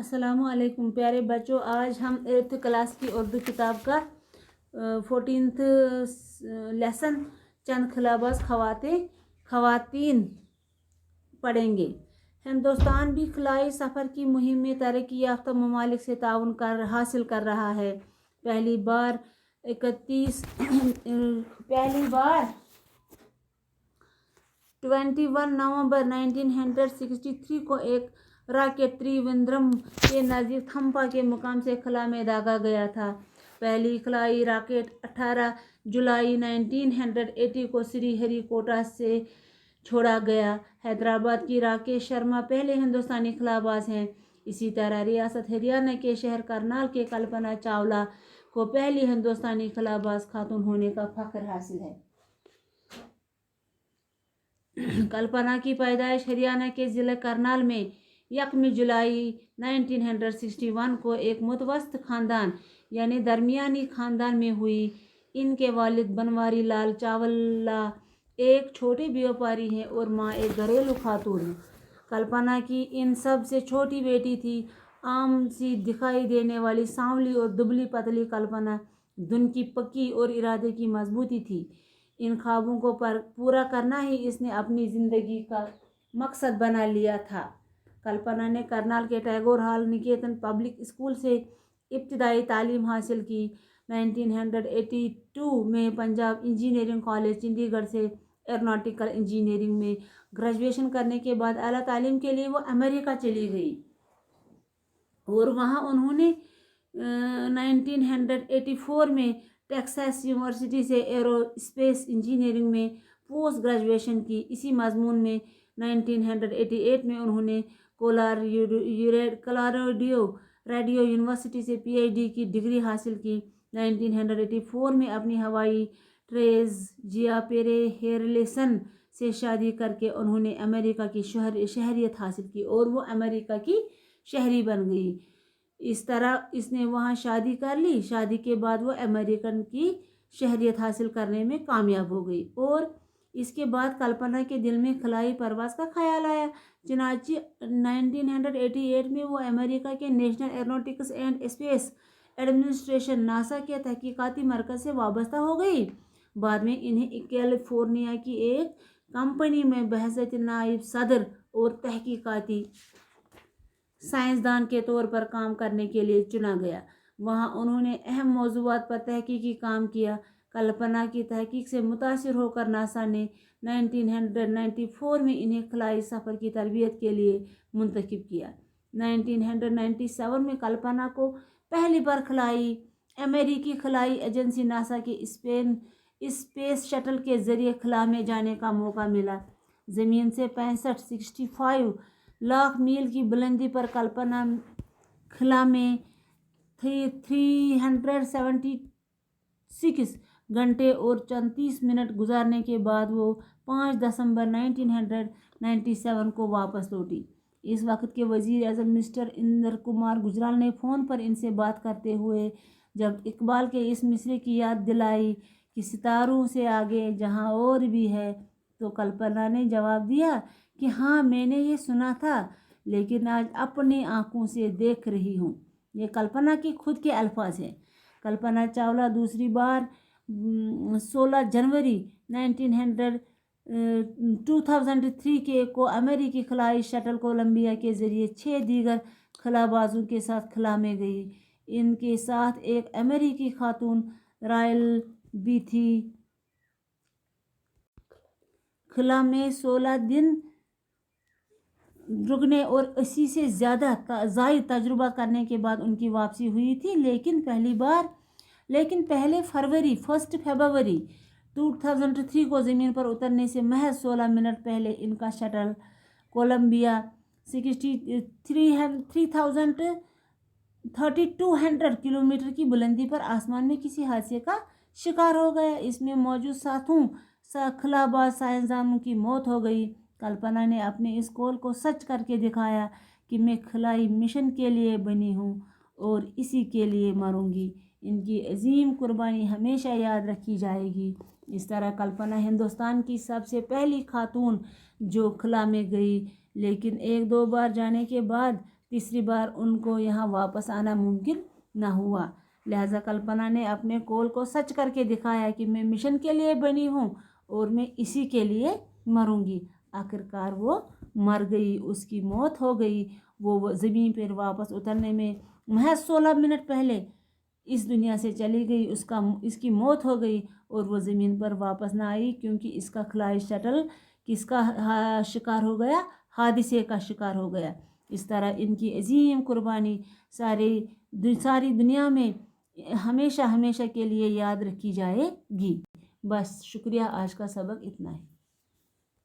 अस्सलामु अलैकुम प्यारे बच्चों, आज हम 8th क्लास की उर्दू किताब का 14th लेसन चंद खिलाबाज खवातीन पढ़ेंगे। हिंदुस्तान भी खलाई सफ़र की मुहिम में तरक्की याफ्ता ममालिक से ताउन हासिल कर रहा है। पहली बार 21 नवंबर 1963 को एक रॉकेट त्रिवेंद्रम के नज़दीक थम्पा के मुकाम से खला में दागा गया था। पहली खलाई रॉकेट 18 जुलाई 1980 को श्रीहरिकोटा से छोड़ा गया। हैदराबाद की राकेश शर्मा पहले हिंदुस्तानी खलाबाज हैं। इसी तरह रियासत हरियाणा के शहर करनाल के कल्पना चावला को पहली हिंदुस्तानी खलाबाज खातून होने का फख्र हासिल है। कल्पना की पैदाइश हरियाणा के ज़िला करनाल में 1 जुलाई 1961 को एक मुतवस्सत ख़ानदान यानी दरमियानी ख़ानदान में हुई। इनके वालिद बनवारी लाल चावला एक छोटे व्यापारी हैं और माँ एक घरेलू खातून है। कल्पना की इन सब से छोटी बेटी थी। आम सी दिखाई देने वाली सांवली और दुबली पतली कल्पना धुन की पक्की और इरादे की मजबूती थी। इन ख्वाबों को पूरा करना ही इसने अपनी ज़िंदगी का मकसद बना लिया था। कल्पना ने करनाल के टैगोर हॉल निकेतन पब्लिक स्कूल से इब्तिदाई तालीम हासिल की। 1982 में पंजाब इंजीनियरिंग कॉलेज चंडीगढ़ से एरोनॉटिकल इंजीनियरिंग में ग्रेजुएशन करने के बाद आला तालीम के लिए वो अमेरिका चली गई और वहाँ उन्होंने 1984 में टेक्सास यूनिवर्सिटी से एरोस्पेस इंजीनियरिंग में पोस्ट ग्रेजुएशन की। इसी मजमून में 1988 में उन्होंने कोलोराडो रेडियो यूनिवर्सिटी से पीएचडी की डिग्री हासिल की। 1984 में अपनी हवाई ट्रेज जिया पेरे हेरलेसन से शादी करके उन्होंने अमेरिका की शहरियत हासिल की और वो अमेरिका की शहरी बन गई। इस तरह इसने वहाँ शादी कर ली। शादी के बाद वो अमेरिकन की शहरियत हासिल करने में कामयाब हो गई और इसके बाद कल्पना के दिल में खलाई परवास का ख्याल आया। चुनांचे 1988 में वो अमेरिका के national aeronautics and space administration NASA के तहकीकाती मरकज़ से वाबस्ता हो गई। बाद में इन्हें कैलिफोर्निया की एक कंपनी में बहैसियत नायब सदर और तहकीकाती साइंसदान के तौर पर काम करने के लिए चुना गया। वहाँ उन्होंने अहम मौज़ूआत पर तहकीकी काम किया। कल्पना की तहकीक से मुतासिर होकर नासा ने 1994 में इन्हें खलाई सफ़र की तरबियत के लिए मुंतखब किया। 1997 में कल्पना को पहली बार अमेरिकी खलाई एजेंसी नासा के स्पेस शटल के ज़रिए खला में जाने का मौका मिला। ज़मीन से 65 लाख मील की बुलंदी पर कल्पना खला में 376 घंटे और 34 मिनट गुजारने के बाद वो 5 दिसंबर 1997 को वापस लौटी। इस वक्त के वज़ीर आज़म मिस्टर इंद्र कुमार गुजराल ने फ़ोन पर इनसे बात करते हुए जब इकबाल के इस मिसरे की याद दिलाई कि सितारों से आगे जहां और भी है, तो कल्पना ने जवाब दिया कि हाँ, मैंने ये सुना था, लेकिन आज अपनी आँखों से देख रही हूँ। ये कल्पना की खुद के अल्फाज हैं। कल्पना चावला दूसरी बार 16 जनवरी 2003 को अमेरिकी खलाई शटल कोलंबिया के ज़रिए 6 दीगर खलाबाजों के साथ खला में गई। इनके साथ एक अमेरिकी खातून रायल भी थी। खला में 16 दिन रुकने और 80 से ज़्यादा ज़ायद तजुर्बा करने के बाद उनकी वापसी हुई थी। लेकिन पहले 1 फरवरी 2003 को ज़मीन पर उतरने से महज 16 मिनट पहले इनका शटल कोलंबिया 3200 किलोमीटर की बुलंदी पर आसमान में किसी हादसे का शिकार हो गया। इसमें मौजूद साथों खलाबाज साइंसदानों की मौत हो गई। कल्पना ने अपने इस कौल को सच करके दिखाया कि मैं खलाई मिशन के लिए बनी हूँ और इसी के लिए मरूंगी। इनकी अजीम कुर्बानी हमेशा याद रखी जाएगी। इस तरह कल्पना हिंदुस्तान की सबसे पहली खातून जो खला में गई, लेकिन 1-2 बार जाने के बाद तीसरी बार उनको यहाँ वापस आना मुमकिन न हुआ। लिहाजा कल्पना ने अपने कौल को सच करके दिखाया कि मैं मिशन के लिए बनी हूँ और मैं इसी के लिए मरूंगी। आखिरकार वो मर गई, उसकी मौत हो गई। वो ज़मीन पर वापस उतरने में महज 16 मिनट पहले इस दुनिया से चली गई। इसकी मौत हो गई और वो ज़मीन पर वापस ना आई, क्योंकि इसका खलाई शटल किसका शिकार हो गया? हादसे का शिकार हो गया। इस तरह इनकी अजीम कुर्बानी सारी दुनिया में हमेशा हमेशा के लिए याद रखी जाएगी। बस शुक्रिया, आज का सबक इतना है।